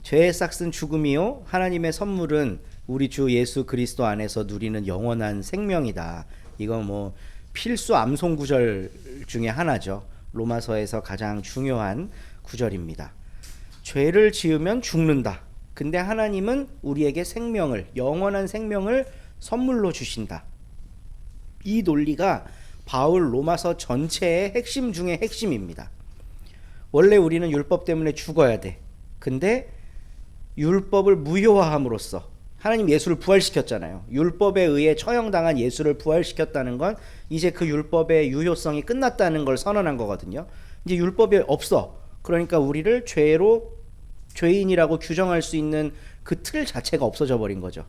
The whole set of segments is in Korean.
죄의 싹은 죽음이요 하나님의 선물은 우리 주 예수 그리스도 안에서 누리는 영원한 생명이다. 이거 뭐 필수 암송 구절 중에 하나죠. 로마서에서 가장 중요한 구절입니다. 죄를 지으면 죽는다. 근데 하나님은 우리에게 생명을, 영원한 생명을 선물로 주신다. 이 논리가 바울 로마서 전체의 핵심 중의 핵심입니다. 원래 우리는 율법 때문에 죽어야 돼. 근데 율법을 무효화함으로써 하나님 예수를 부활시켰잖아요. 율법에 의해 처형당한 예수를 부활시켰다는 건 이제 그 율법의 유효성이 끝났다는 걸 선언한 거거든요. 이제 율법이 없어. 그러니까 우리를 죄인이라고 규정할 수 있는 그 틀 자체가 없어져 버린 거죠.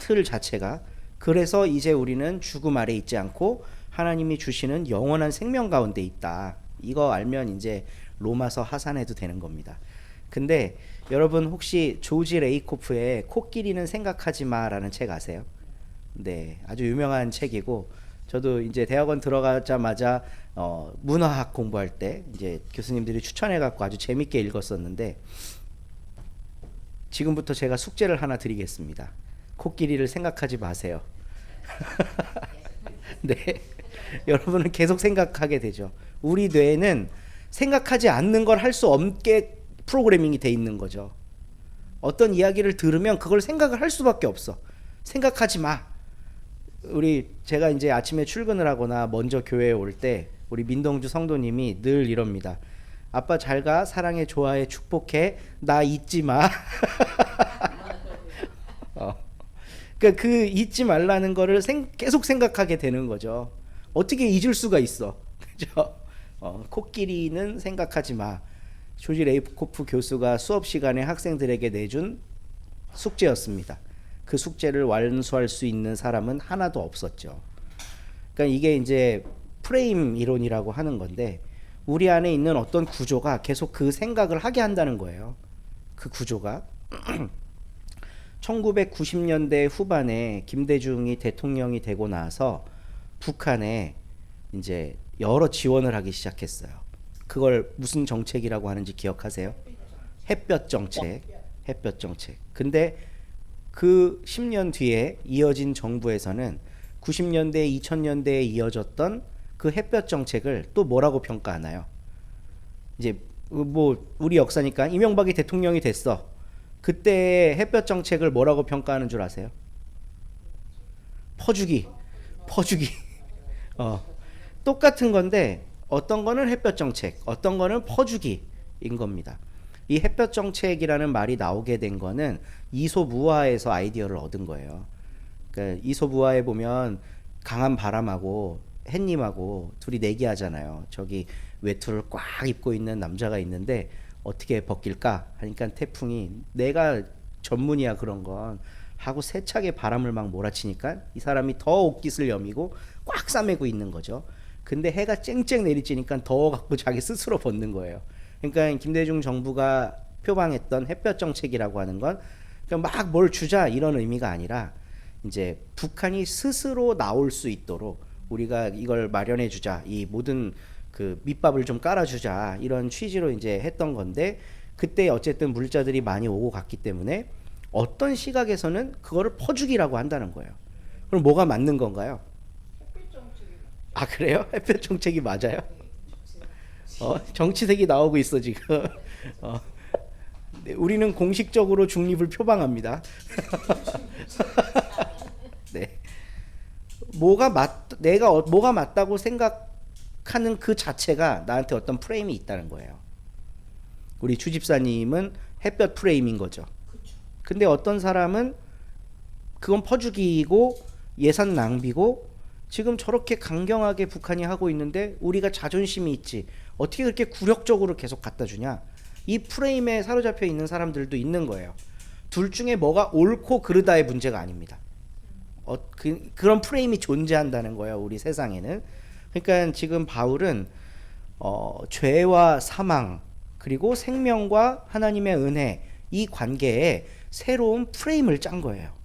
틀 자체가. 그래서 이제 우리는 죽음 아래 있지 않고 하나님이 주시는 영원한 생명 가운데 있다. 이거 알면 이제 로마서 하산해도 되는 겁니다. 근데 여러분 혹시 조지 레이코프의 코끼리는 생각하지 마라는 책 아세요? 네, 아주 유명한 책이고 저도 이제 대학원 들어가자마자 문화학 공부할 때 이제 교수님들이 추천해 갖고 아주 재밌게 읽었었는데 지금부터 제가 숙제를 하나 드리겠습니다. 코끼리를 생각하지 마세요. 네, 여러분은 계속 생각하게 되죠. 우리 뇌는 생각하지 않는 걸 할 수 없게 프로그래밍이 돼 있는 거죠. 어떤 이야기를 들으면 그걸 생각을 할 수밖에 없어. 생각하지 마. 제가 이제 아침에 출근을 하거나 먼저 교회에 올 때 우리 민동주 성도님이 늘 이럽니다. 아빠 잘 가, 사랑해, 좋아해, 축복해, 나 잊지 마. 그러니까 그 잊지 말라는 거를 계속 생각하게 되는 거죠. 어떻게 잊을 수가 있어. 그죠? 코끼리는 생각하지 마. 조지 레이코프 교수가 수업 시간에 학생들에게 내준 숙제였습니다. 그 숙제를 완수할 수 있는 사람은 하나도 없었죠. 그러니까 이게 이제 프레임 이론이라고 하는 건데 우리 안에 있는 어떤 구조가 계속 그 생각을 하게 한다는 거예요. 그 구조가 1990년대 후반에 김대중이 대통령이 되고 나서 북한에 이제 여러 지원을 하기 시작했어요. 그걸 무슨 정책이라고 하는지 기억하세요? 햇볕 정책. 햇볕 정책. 근데 그 10년 뒤에 이어진 정부에서는 90년대, 2000년대에 이어졌던 그 햇볕 정책을 또 뭐라고 평가하나요? 이제 뭐 우리 역사니까 이명박이 대통령이 됐어. 그때의 햇볕 정책을 뭐라고 평가하는 줄 아세요? 퍼주기. 똑같은 건데 어떤 거는 햇볕 정책, 어떤 거는 퍼주기인 겁니다. 이 햇볕 정책이라는 말이 나오게 된 거는 이솝우화에서 아이디어를 얻은 거예요. 그러니까 이솝우화에 보면 강한 바람하고 햇님하고 둘이 내기하잖아요. 저기 외투를 꽉 입고 있는 남자가 있는데 어떻게 벗길까 하니까 태풍이 내가 전문이야 그런 건 하고 세차게 바람을 막 몰아치니까 이 사람이 더 옷깃을 여미고 꽉 싸매고 있는 거죠. 근데 해가 쨍쨍 내리쬐니까 더워갖고 자기 스스로 벗는 거예요. 그러니까 김대중 정부가 표방했던 햇볕 정책이라고 하는 건 막 뭘 주자 이런 의미가 아니라 이제 북한이 스스로 나올 수 있도록 우리가 이걸 마련해 주자, 이 모든 그 밑밥을 좀 깔아주자 이런 취지로 이제 했던 건데 그때 어쨌든 물자들이 많이 오고 갔기 때문에 어떤 시각에서는 그거를 퍼주기라고 한다는 거예요. 그럼 뭐가 맞는 건가요? 아 그래요? 햇볕 정책이 맞아요? 정치색이 나오고 있어 지금. 네, 우리는 공식적으로 중립을 표방합니다. 네. 뭐가 맞다고 생각하는 그 자체가 나한테 어떤 프레임이 있다는 거예요. 우리 주집사님은 햇볕 프레임인 거죠. 근데 어떤 사람은 그건 퍼주기이고 예산 낭비고 지금 저렇게 강경하게 북한이 하고 있는데 우리가 자존심이 있지 어떻게 그렇게 굴욕적으로 계속 갖다 주냐, 이 프레임에 사로잡혀 있는 사람들도 있는 거예요. 둘 중에 뭐가 옳고 그르다의 문제가 아닙니다. 그런 프레임이 존재한다는 거예요 우리 세상에는. 그러니까 지금 바울은 죄와 사망 그리고 생명과 하나님의 은혜 이 관계에 새로운 프레임을 짠 거예요.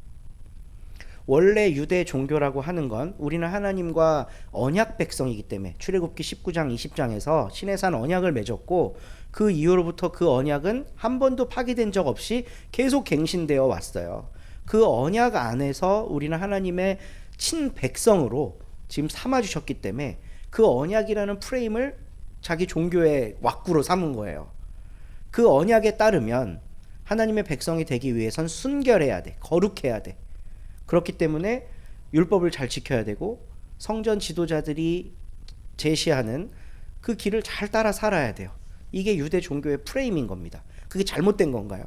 원래 유대 종교라고 하는 건 우리는 하나님과 언약 백성이기 때문에 출애굽기 19장 20장에서 시내산 언약을 맺었고 그 이후로부터 그 언약은 한 번도 파기된 적 없이 계속 갱신되어 왔어요. 그 언약 안에서 우리는 하나님의 친백성으로 지금 삼아주셨기 때문에 그 언약이라는 프레임을 자기 종교의 왁구로 삼은 거예요. 그 언약에 따르면 하나님의 백성이 되기 위해선 순결해야 돼. 거룩해야 돼. 그렇기 때문에 율법을 잘 지켜야 되고 성전 지도자들이 제시하는 그 길을 잘 따라 살아야 돼요. 이게 유대 종교의 프레임인 겁니다. 그게 잘못된 건가요?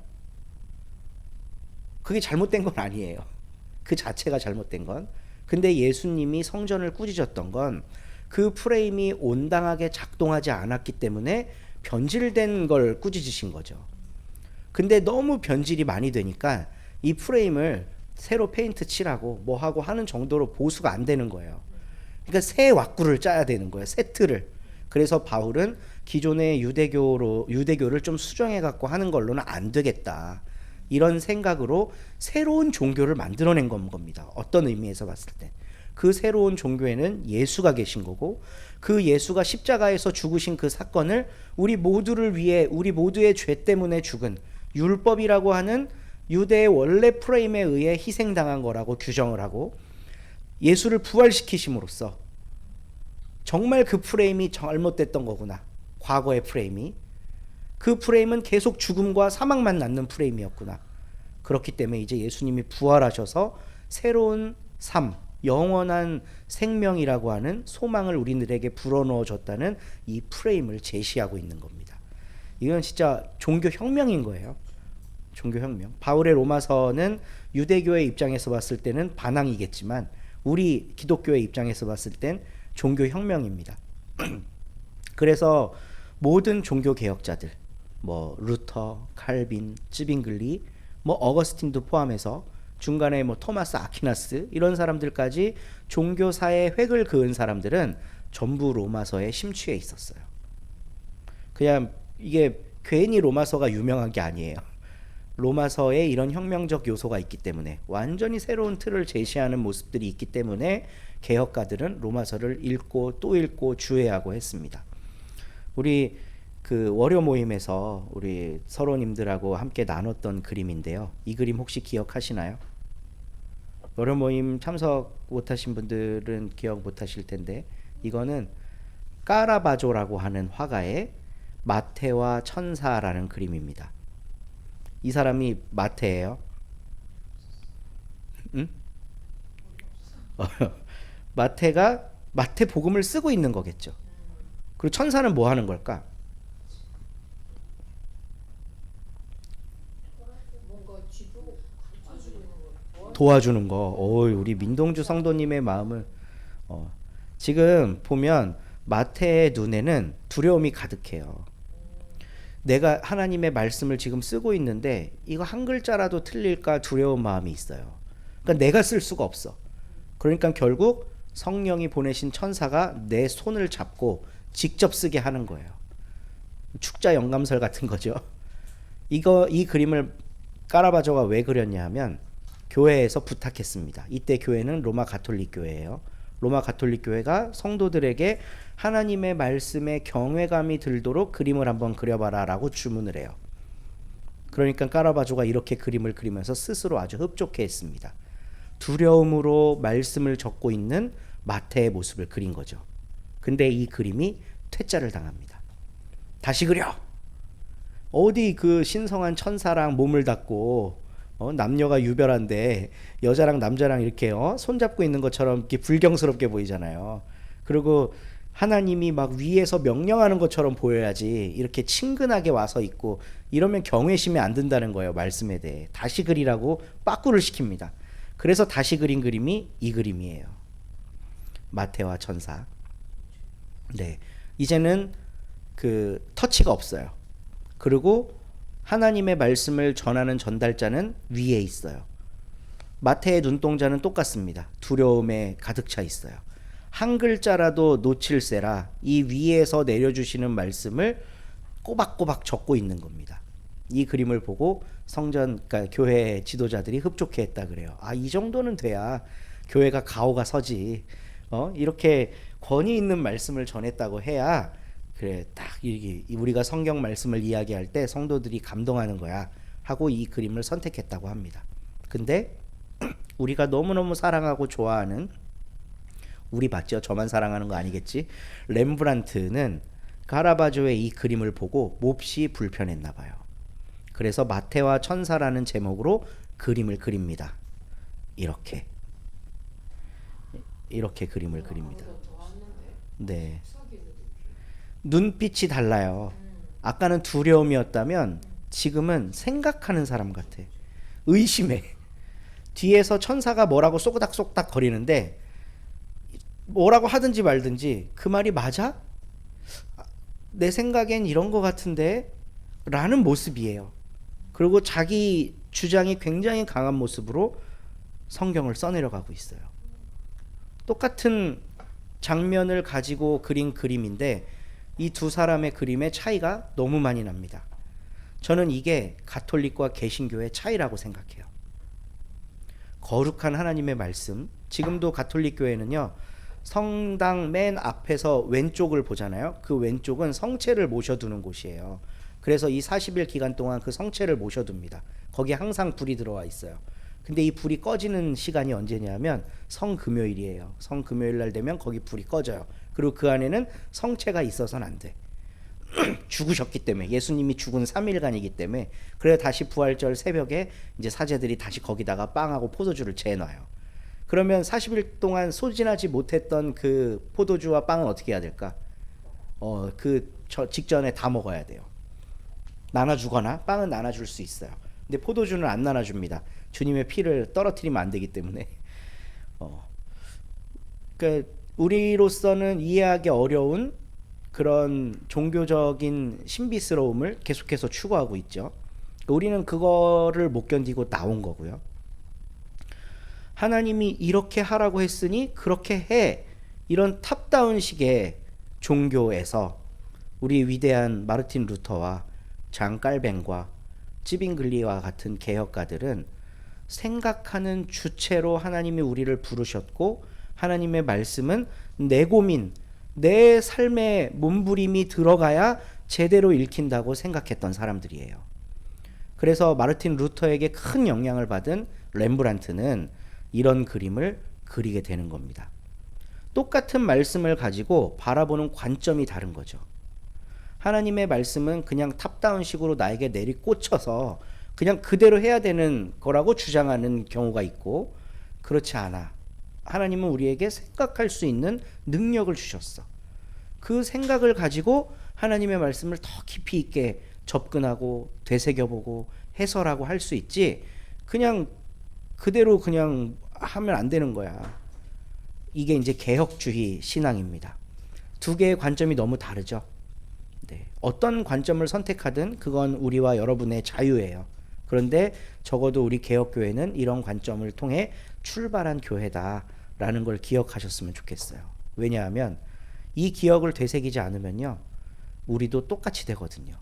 그게 잘못된 건 아니에요. 그 자체가 잘못된 건. 근데 예수님이 성전을 꾸짖었던 건 그 프레임이 온당하게 작동하지 않았기 때문에 변질된 걸 꾸짖으신 거죠. 근데 너무 변질이 많이 되니까 이 프레임을 새로 페인트 칠하고 뭐 하고 하는 정도로 보수가 안 되는 거예요. 그러니까 새 왁구를 짜야 되는 거예요. 새 틀을. 그래서 바울은 기존의 유대교를 좀 수정해 갖고 하는 걸로는 안 되겠다. 이런 생각으로 새로운 종교를 만들어낸 겁니다. 어떤 의미에서 봤을 때. 그 새로운 종교에는 예수가 계신 거고 그 예수가 십자가에서 죽으신 그 사건을 우리 모두를 위해 우리 모두의 죄 때문에 죽은 율법이라고 하는 유대의 원래 프레임에 의해 희생당한 거라고 규정을 하고 예수를 부활시키심으로써 정말 그 프레임이 잘못됐던 거구나. 과거의 프레임이. 그 프레임은 계속 죽음과 사망만 낳는 프레임이었구나. 그렇기 때문에 이제 예수님이 부활하셔서 새로운 삶, 영원한 생명이라고 하는 소망을 우리들에게 불어넣어 줬다는 이 프레임을 제시하고 있는 겁니다. 이건 진짜 종교혁명인 거예요. 종교혁명. 바울의 로마서는 유대교의 입장에서 봤을 때는 반항이겠지만 우리 기독교의 입장에서 봤을 땐 종교혁명입니다. 그래서 모든 종교개혁자들 뭐 루터, 칼빈, 쯔빙글리, 뭐 어거스틴도 포함해서 중간에 뭐 토마스 아퀴나스 이런 사람들까지 종교사의 획을 그은 사람들은 전부 로마서에 심취해 있었어요. 그냥 이게 괜히 로마서가 유명한 게 아니에요. 로마서에 이런 혁명적 요소가 있기 때문에 완전히 새로운 틀을 제시하는 모습들이 있기 때문에 개혁가들은 로마서를 읽고 또 읽고 주의하고 했습니다. 우리 그 월요 모임에서 우리 서로님들하고 함께 나눴던 그림인데요. 이 그림 혹시 기억하시나요? 월요 모임 참석 못하신 분들은 기억 못하실 텐데 이거는 까라바조라고 하는 화가의 마태와 천사라는 그림입니다. 이 사람이 마태예요. 응? 마태가 마태복음을 쓰고 있는 거겠죠. 그리고 천사는 뭐 하는 걸까? 도와주는 거. 우리 민동주 성도님의 마음을 지금 보면 마태의 눈에는 두려움이 가득해요. 내가 하나님의 말씀을 지금 쓰고 있는데 이거 한 글자라도 틀릴까 두려운 마음이 있어요. 그러니까 내가 쓸 수가 없어. 그러니까 결국 성령이 보내신 천사가 내 손을 잡고 직접 쓰게 하는 거예요. 축자 영감설 같은 거죠. 이 그림을 까라바조가 왜 그렸냐 하면 교회에서 부탁했습니다. 이때 교회는 로마 가톨릭 교회예요. 로마 가톨릭 교회가 성도들에게 하나님의 말씀에 경외감이 들도록 그림을 한번 그려봐라 라고 주문을 해요. 그러니까 까라바조가 이렇게 그림을 그리면서 스스로 아주 흡족해 했습니다. 두려움으로 말씀을 적고 있는 마태의 모습을 그린 거죠. 근데 이 그림이 퇴짜를 당합니다. 다시 그려! 어디 그 신성한 천사랑 몸을 닿고 남녀가 유별한데 여자랑 남자랑 이렇게 손잡고 있는 것처럼 이렇게 불경스럽게 보이잖아요. 그리고 하나님이 막 위에서 명령하는 것처럼 보여야지 이렇게 친근하게 와서 있고 이러면 경외심이 안 든다는 거예요. 말씀에 대해. 다시 그리라고 빠꾸를 시킵니다. 그래서 다시 그린 그림이 이 그림이에요. 마태와 천사. 네, 이제는 그 터치가 없어요. 그리고 하나님의 말씀을 전하는 전달자는 위에 있어요. 마태의 눈동자는 똑같습니다. 두려움에 가득 차 있어요. 한 글자라도 놓칠세라 이 위에서 내려주시는 말씀을 꼬박꼬박 적고 있는 겁니다. 이 그림을 보고 그러니까 교회 지도자들이 흡족해했다 그래요. 이 정도는 돼야 교회가 가오가 서지. 이렇게 권위 있는 말씀을 전했다고 해야 그래, 딱 이게 우리가 성경 말씀을 이야기할 때 성도들이 감동하는 거야 하고 이 그림을 선택했다고 합니다. 근데 우리가 너무너무 사랑하고 좋아하는, 우리 맞죠? 저만 사랑하는 거 아니겠지? 렘브란트는 카라바조의 이 그림을 보고 몹시 불편했나 봐요. 그래서 마태와 천사라는 제목으로 그림을 그립니다. 이렇게 그림을 그립니다. 네. 눈빛이 달라요. 아까는 두려움이었다면 지금은 생각하는 사람 같아. 의심해. 뒤에서 천사가 뭐라고 쏙닥쏙닥 거리는데 뭐라고 하든지 말든지 그 말이 맞아? 내 생각엔 이런 거 같은데? 라는 모습이에요. 그리고 자기 주장이 굉장히 강한 모습으로 성경을 써내려가고 있어요. 똑같은 장면을 가지고 그린 그림인데 이 두 사람의 그림의 차이가 너무 많이 납니다. 저는 이게 가톨릭과 개신교의 차이라고 생각해요. 거룩한 하나님의 말씀, 지금도 가톨릭 교회는요, 성당 맨 앞에서 왼쪽을 보잖아요. 그 왼쪽은 성체를 모셔두는 곳이에요. 그래서 이 40일 기간 동안 그 성체를 모셔둡니다. 거기에 항상 불이 들어와 있어요. 근데 이 불이 꺼지는 시간이 언제냐면 성금요일이에요. 성금요일 날 되면 거기 불이 꺼져요. 그리고 그 안에는 성체가 있어서는 안 돼. 죽으셨기 때문에, 예수님이 죽은 3일간이기 때문에. 그래 다시 부활절 새벽에 이제 사제들이 다시 거기다가 빵하고 포도주를 재놔요. 그러면 40일 동안 소진하지 못했던 그 포도주와 빵은 어떻게 해야 될까? 직전에 다 먹어야 돼요. 나눠주거나 빵은 나눠줄 수 있어요. 근데 포도주는 안 나눠줍니다. 주님의 피를 떨어뜨리면 안 되기 때문에. 그러니까 우리로서는 이해하기 어려운 그런 종교적인 신비스러움을 계속해서 추구하고 있죠. 우리는 그거를 못 견디고 나온 거고요. 하나님이 이렇게 하라고 했으니 그렇게 해, 이런 탑다운식의 종교에서 우리 위대한 마르틴 루터와 장 깔뱅과 찌빙글리와 같은 개혁가들은 생각하는 주체로 하나님이 우리를 부르셨고, 하나님의 말씀은 내 고민, 내 삶의 몸부림이 들어가야 제대로 읽힌다고 생각했던 사람들이에요. 그래서 마르틴 루터에게 큰 영향을 받은 렘브란트는 이런 그림을 그리게 되는 겁니다. 똑같은 말씀을 가지고 바라보는 관점이 다른 거죠. 하나님의 말씀은 그냥 탑다운식으로 나에게 내리꽂혀서 그냥 그대로 해야 되는 거라고 주장하는 경우가 있고, 그렇지 않아. 하나님은 우리에게 생각할 수 있는 능력을 주셨어. 그 생각을 가지고 하나님의 말씀을 더 깊이 있게 접근하고 되새겨보고 해설하고 할 수 있지, 그냥 그대로 그냥 하면 안 되는 거야. 이게 이제 개혁주의 신앙입니다. 두 개의 관점이 너무 다르죠. 네. 어떤 관점을 선택하든 그건 우리와 여러분의 자유예요. 그런데 적어도 우리 개혁교회는 이런 관점을 통해 출발한 교회다라는 걸 기억하셨으면 좋겠어요. 왜냐하면 이 기억을 되새기지 않으면요, 우리도 똑같이 되거든요.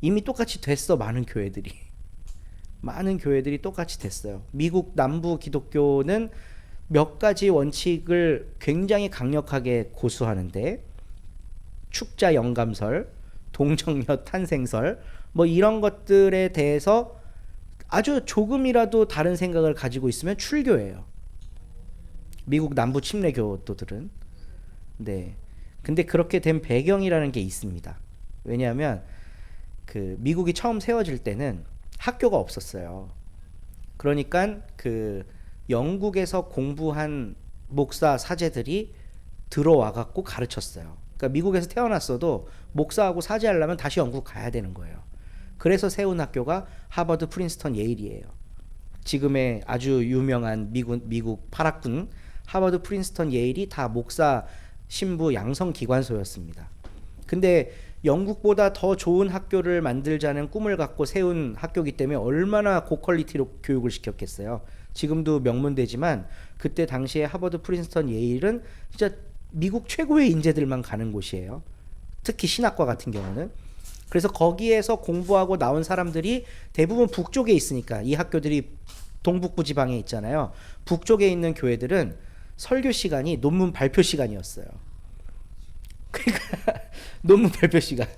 이미 똑같이 됐어. 많은 교회들이 똑같이 됐어요. 미국 남부 기독교는 몇 가지 원칙을 굉장히 강력하게 고수하는데, 축자 영감설, 동정녀 탄생설, 뭐 이런 것들에 대해서 아주 조금이라도 다른 생각을 가지고 있으면 출교예요. 미국 남부 침례교도들은. 네. 근데 그렇게 된 배경이라는 게 있습니다. 왜냐하면 그 미국이 처음 세워질 때는 학교가 없었어요. 그러니까 그 영국에서 공부한 목사 사제들이 들어와 갖고 가르쳤어요. 그러니까 미국에서 태어났어도 목사하고 사제하려면 다시 영국 가야 되는 거예요. 그래서 세운 학교가 하버드, 프린스턴, 예일이에요. 지금의 아주 유명한 미국 파락군 하버드, 프린스턴, 예일이 다 목사 신부 양성 기관소였습니다. 근데 영국보다 더 좋은 학교를 만들자는 꿈을 갖고 세운 학교이기 때문에 얼마나 고퀄리티로 교육을 시켰겠어요. 지금도 명문대지만 그때 당시에 하버드, 프린스턴, 예일은 진짜 미국 최고의 인재들만 가는 곳이에요. 특히 신학과 같은 경우는. 그래서 거기에서 공부하고 나온 사람들이 대부분 북쪽에 있으니까, 이 학교들이 동북부 지방에 있잖아요. 북쪽에 있는 교회들은 설교 시간이 논문 발표 시간이었어요. 그러니까 논문 발표 시간.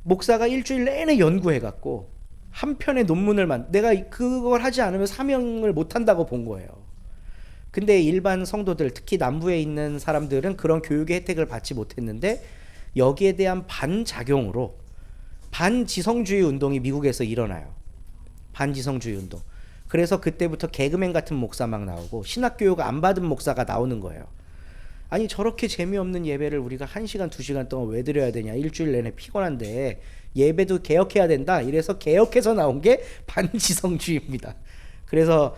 목사가 일주일 내내 연구해갖고 한 편의 논문을 내가 그걸 하지 않으면 사명을 못 한다고 본 거예요. 근데 일반 성도들, 특히 남부에 있는 사람들은 그런 교육의 혜택을 받지 못했는데 여기에 대한 반작용으로 반지성주의 운동이 미국에서 일어나요. 반지성주의 운동. 그래서 그때부터 개그맨 같은 목사 막 나오고 신학교육 안 받은 목사가 나오는 거예요. 아니 저렇게 재미없는 예배를 우리가 1시간 2시간 동안 왜 드려야 되냐, 일주일 내내 피곤한데 예배도 개혁해야 된다, 이래서 개혁해서 나온 게 반지성주의입니다. 그래서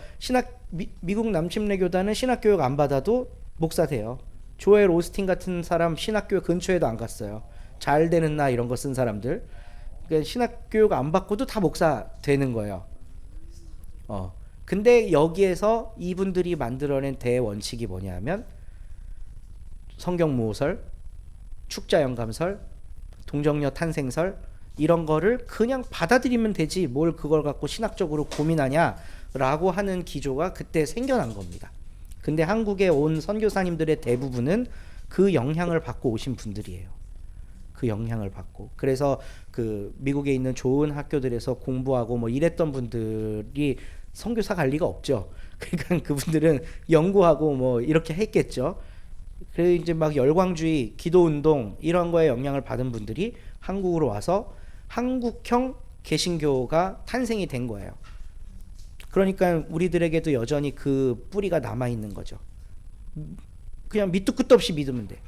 미국 남침례교단은 신학교육 안 받아도 목사 돼요. 조엘 오스틴 같은 사람 신학교육 근처에도 안 갔어요. 잘 되는 나 이런 거 쓴 사람들, 그러니까 신학교육 안 받고도 다 목사 되는 거예요. 근데 여기에서 이분들이 만들어낸 대원칙이 뭐냐면 성경 모호설, 축자영감설, 동정녀 탄생설, 이런 거를 그냥 받아들이면 되지 뭘 그걸 갖고 신학적으로 고민하냐라고 하는 기조가 그때 생겨난 겁니다. 근데 한국에 온 선교사님들의 대부분은 그 영향을 받고 오신 분들이에요. 그 영향을 받고. 그래서 그 미국에 있는 좋은 학교들에서 공부하고 뭐 이랬던 분들이 선교사 갈 리가 없죠. 그러니까 그분들은 연구하고 뭐 이렇게 했겠죠. 그래서 이제 막 열광주의, 기도운동 이런 거에 영향을 받은 분들이 한국으로 와서 한국형 개신교가 탄생이 된 거예요. 그러니까 우리들에게도 여전히 그 뿌리가 남아있는 거죠. 그냥 밑도 끝도 없이 믿으면 돼.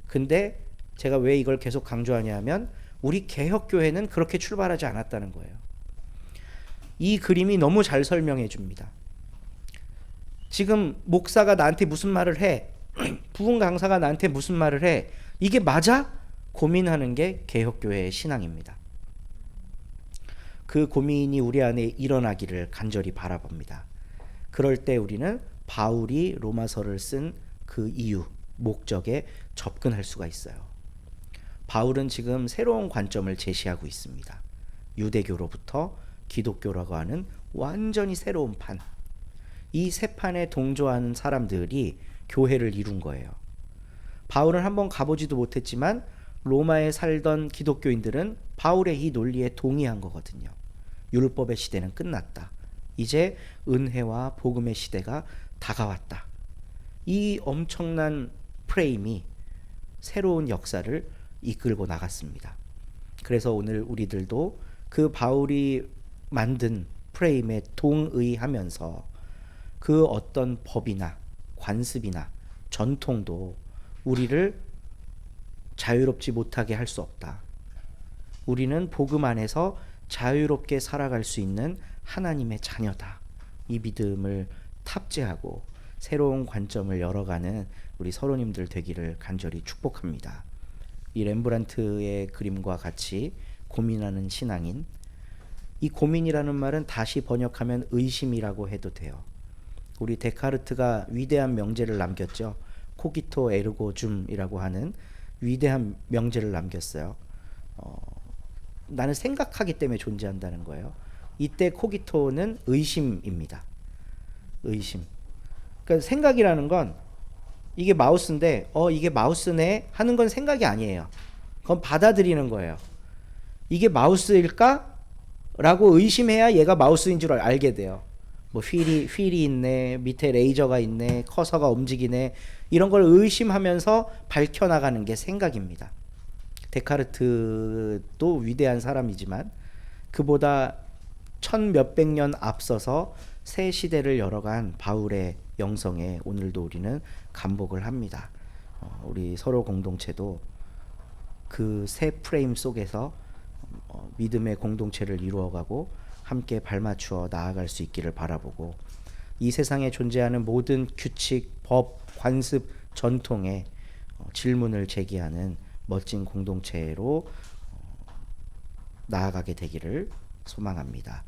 근데 제가 왜 이걸 계속 강조하냐면 우리 개혁교회는 그렇게 출발하지 않았다는 거예요. 이 그림이 너무 잘 설명해 줍니다. 지금 목사가 나한테 무슨 말을 해, 부흥 강사가 나한테 무슨 말을 해, 이게 맞아? 고민하는 게 개혁교회의 신앙입니다. 그 고민이 우리 안에 일어나기를 간절히 바라봅니다. 그럴 때 우리는 바울이 로마서를 쓴 그 이유, 목적에 접근할 수가 있어요. 바울은 지금 새로운 관점을 제시하고 있습니다. 유대교로부터 기독교라고 하는 완전히 새로운 판, 이 세 판에 동조하는 사람들이 교회를 이룬 거예요. 바울은 한번 가보지도 못했지만 로마에 살던 기독교인들은 바울의 이 논리에 동의한 거거든요. 율법의 시대는 끝났다. 이제 은혜와 복음의 시대가 다가왔다. 이 엄청난 프레임이 새로운 역사를 이끌고 나갔습니다. 그래서 오늘 우리들도 그 바울이 만든 프레임에 동의하면서 그 어떤 법이나 관습이나 전통도 우리를 자유롭지 못하게 할 수 없다. 우리는 복음 안에서 자유롭게 살아갈 수 있는 하나님의 자녀다. 이 믿음을 탑재하고 새로운 관점을 열어가는 우리 서로님들 되기를 간절히 축복합니다. 이 렘브란트의 그림과 같이 고민하는 신앙인, 이 고민이라는 말은 다시 번역하면 의심이라고 해도 돼요. 우리 데카르트가 위대한 명제를 남겼죠. 코기토 에르고 줌이라고 하는 위대한 명제를 남겼어요. 나는 생각하기 때문에 존재한다는 거예요. 이때 코기토는 의심입니다. 의심. 그러니까 생각이라는 건 이게 마우스인데 이게 마우스네 하는 건 생각이 아니에요. 그건 받아들이는 거예요. 이게 마우스일까? 라고 의심해야 얘가 마우스인 줄 알게 돼요. 뭐 휠이 있네, 밑에 레이저가 있네, 커서가 움직이네, 이런 걸 의심하면서 밝혀나가는 게 생각입니다. 데카르트도 위대한 사람이지만 그보다 1000몇백 년 앞서서 새 시대를 열어간 바울의 영성에 오늘도 우리는 감복을 합니다. 우리 서로 공동체도 그 새 프레임 속에서 믿음의 공동체를 이루어가고 함께 발맞추어 나아갈 수 있기를 바라보고, 이 세상에 존재하는 모든 규칙, 법, 관습, 전통에 질문을 제기하는 멋진 공동체로 나아가게 되기를 소망합니다.